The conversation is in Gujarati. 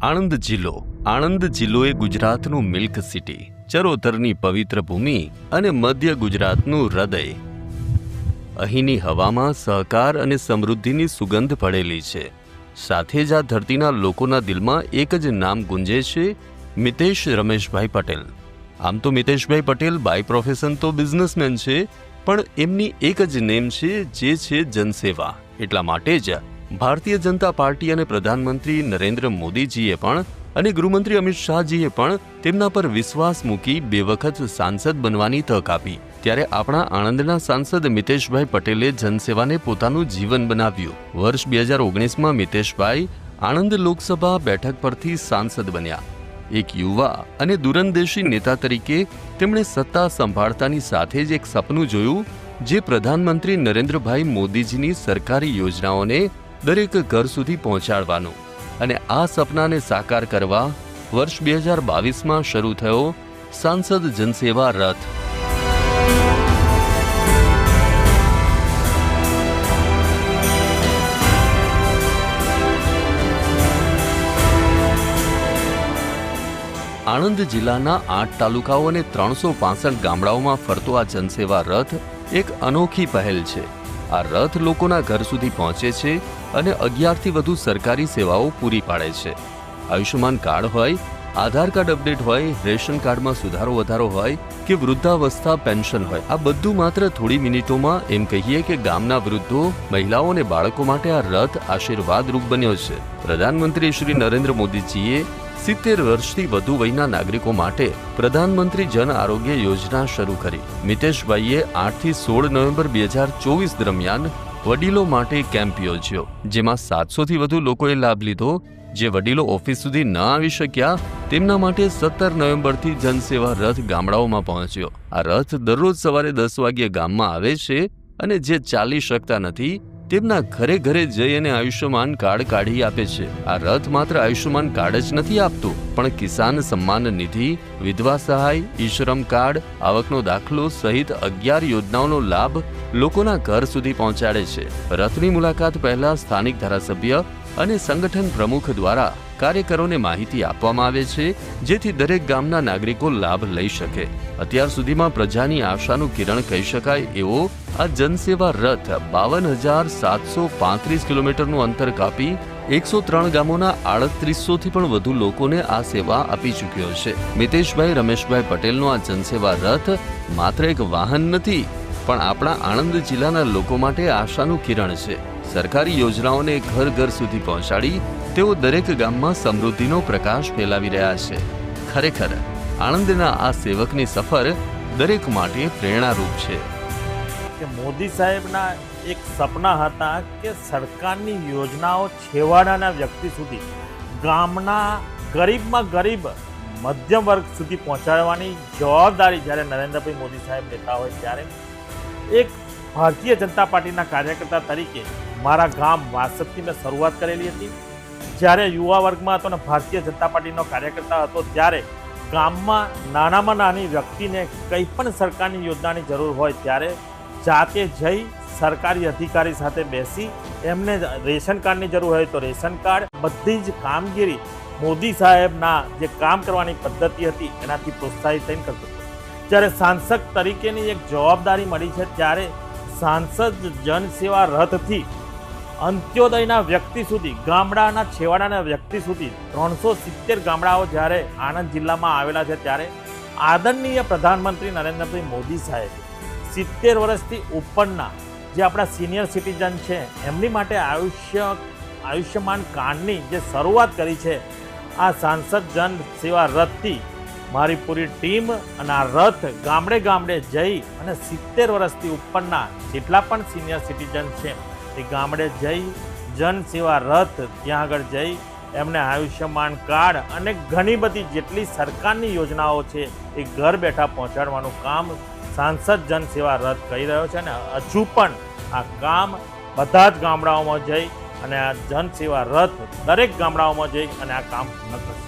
આણંદ જિલ્લો એ ગુજરાતનું મિલ્ક સિટી, ચરોતરની પવિત્ર ભૂમિ અને મધ્ય ગુજરાતનું હૃદય. અહીંની હવામાં સહકાર અને સમૃદ્ધિની સુગંધ પડેલી છે. સાથે જ આ ધરતીના લોકોના દિલમાં એક જ નામ ગુંજે છે, મિતેશ રમેશભાઈ પટેલ. આમ તો મિતેશભાઈ પટેલ બાય પ્રોફેશન તો બિઝનેસમેન છે, પણ એમની એક જ નેમ છે, જે છે જનસેવા. એટલા માટે જ ભારતીય જનતા પાર્ટી અને પ્રધાનમંત્રી નરેન્દ્ર મોદીજીએ પણ અને ગૃહમંત્રી અમિત શાહજીએ પણ તેમના પર વિશ્વાસ મૂકી 2 વખત સાંસદ બનવાની તક આપી. ત્યારે આપણા આણંદના સાંસદ મિતેશભાઈ પટેલે જનસેવાને પોતાનું જીવન બનાવ્યું. વર્ષ 2019માં મિતેશભાઈ આણંદ લોકસભા બેઠક પરથી સાંસદ બન્યા. એક યુવા અને દૂરંદેશી નેતા તરીકે તેમણે સત્તા સંભાળતાની સાથે જ એક સપનું જોયું, જે પ્રધાનમંત્રી નરેન્દ્રભાઈ મોદીજીની સરકારી યોજનાઓને દરેક ઘર સુધી પહોંચાડવાનું. અને આ સપનાને સાકાર કરવા વર્ષ 2022માં શરૂ થયો સાંસદ જનસેવા રથ. આણંદ જિલ્લાના 8 તાલુકાઓ અને 365 ગામડાઓમાં ફરતો આ જનસેવા રથ એક અનોખી પહેલ છે. આ રથ લોકોના ઘર સુધી પહોંચે છે અને 11થી વધુ સરકારી સેવાઓ પૂરી પાડે છે. આયુષ્યમાન કાર્ડ હોય, આધાર કાર્ડ અપડેટ હોય, રેશન કાર્ડમાં સુધારો વધારો હોય કે વૃદ્ધાવસ્થા પેન્શન હોય, આ બધું માત્ર થોડી મિનિટોમાં. એમ કહીએ કે ગામના વૃદ્ધો, મહિલાઓ અને બાળકો માટે આ રથ આશીર્વાદરૂપ બન્યો છે. પ્રધાનમંત્રી શ્રી નરેન્દ્ર મોદીજીએ 70 વર્ષથી વધુ વયના નાગરિકો માટે પ્રધાનમંત્રી જન આરોગ્ય યોજના શરૂ કરી. મિતેશભાઈએ 8 થી 16 નવેમ્બર 2024 દરમિયાન વડીલો માટે કેમ્પ યોજ્યો, જેમાં 700થી વધુ લોકોએ લાભ લીધો. જે વડીલો ઓફિસ સુધી ન આવી શક્યા, તેમના માટે 17 નવેમ્બરથી જનસેવા રથ ગામડાઓમાં પહોંચ્યો. આ રથ દરરોજ સવારે 10 વાગ્યે ગામમાં આવે છે અને જે ચાલી શકતા નથી, તેમના ઘરે ઘરે જઈ અને આયુષ્યમાન કાર્ડ કાઢી આપે છે. આ રથ માત્ર આયુષ્યમાન કાર્ડ જ નથી આપતું, પણ કિસાન સન્માન નિધિ, વિધવા સહાય, ઈ-શ્રમ કાર્ડ, આવકનો દાખલો સહિત 11 યોજનાઓનો લાભ લોકોના ઘર સુધી પહોંચાડે છે. રથની મુલાકાત પહેલા સ્થાનિક ધારાસભ્ય અને સંગઠન પ્રમુખ દ્વારા કાર્યકરોને માહિતી આપવામાં આવે છે, જેથી દરેક ગામના નાગરિકો લાભ લઈ શકે. અત્યાર સુધીમાં પ્રજાની આશાનું કિરણ કહી શકાય એવો આ જનસેવા રથ 52,735 કિલોમીટરનું અંતર કાપી 103 ગામોના 3800થી પણ વધુ લોકોને આ સેવા આપી ચૂક્યો છે. મિતેશભાઈ રમેશભાઈ પટેલનો આ જનસેવા રથ માત્ર એક વાહન નથી, પણ આપણા આણંદ જિલ્લાના લોકો માટે આશાનું કિરણ છે. સરકારી યોજનાઓને ઘર ઘર સુધી પહોંચાડી તેઓ દરેક ગામમાં સમૃદ્ધિનો પ્રકાશ ફેલાવી રહ્યા છે. ખરેખર આણંદના આ સેવકની સફર દરેક માટે પ્રેરણારૂપ છે. કે મોદી સાહેબના એક સપના હતા કે સરકારની યોજનાઓ છેવાડાના વ્યક્તિ સુધી, ગામના ગરીબમાં ગરીબ મધ્યમ વર્ગ સુધી પહોંચાડવાની જવાબદારી જ્યારે નરેન્દ્રભાઈ મોદી સાહેબ લેતા હોય, ત્યારે એક ભારતીય જનતા પાર્ટીના કાર્યકર્તા તરીકે મારા ગામ વાસદથી મેં શરૂઆત કરેલી હતી. જ્યારે યુવા વર્ગમાં હતો અને ભારતીય જનતા પાર્ટીનો કાર્યકર્તા હતો, ત્યારે ગામમાં નાનામાં નાની વ્યક્તિને કંઈ પણ સરકારની યોજનાની જરૂર હોય ત્યારે જાતે જઈ સરકારી અધિકારી સાથે બેસી એમને રેશન કાર્ડની જરૂર હોય તો રેશન કાર્ડ, બધી જ કામગીરી મોદી સાહેબના જે કામ કરવાની પદ્ધતિ હતી એનાથી પ્રોત્સાહિત થઈને કરતો હતો. જ્યારે સાંસદ તરીકેની એક જવાબદારી મળી છે, ત્યારે સાંસદ જનસેવા રથથી અંત્યોદયના વ્યક્તિ સુધી, ગામડાના છેવાડાના વ્યક્તિ સુધી 370 ગામડાઓ જ્યારે આણંદ જિલ્લામાં આવેલા છે, ત્યારે આદરણીય પ્રધાનમંત્રી નરેન્દ્રભાઈ મોદી સાહેબ 70 વર્ષથી ઉપરના જે આપણા સિનિયર સિટીઝન છે, એમની માટે આયુષ્યમાન કાર્ડની જે શરૂઆત કરી છે, આ સાંસદ જન સેવા રથથી મારી પૂરી ટીમ અને આ રથ ગામડે ગામડે જઈ અને 70 વર્ષથી ઉપરના જેટલા પણ સિનિયર સિટીઝન છે એ ગામડે જઈ જન સેવા રથ ત્યાં આગળ જઈ એમને આયુષ્યમાન કાર્ડ અને ઘણી બધી જેટલી સરકારની યોજનાઓ છે એ ઘર બેઠા પહોંચાડવાનું કામ સાંસદ જન સેવા રથ કરી રહ્યો છે. અને હજુ પણ આ કામ બધા જ ગામડાઓમાં જઈ અને આ જન સેવા રથ દરેક ગામડાઓમાં જઈ અને આ કામ પૂર્ણ કરશે.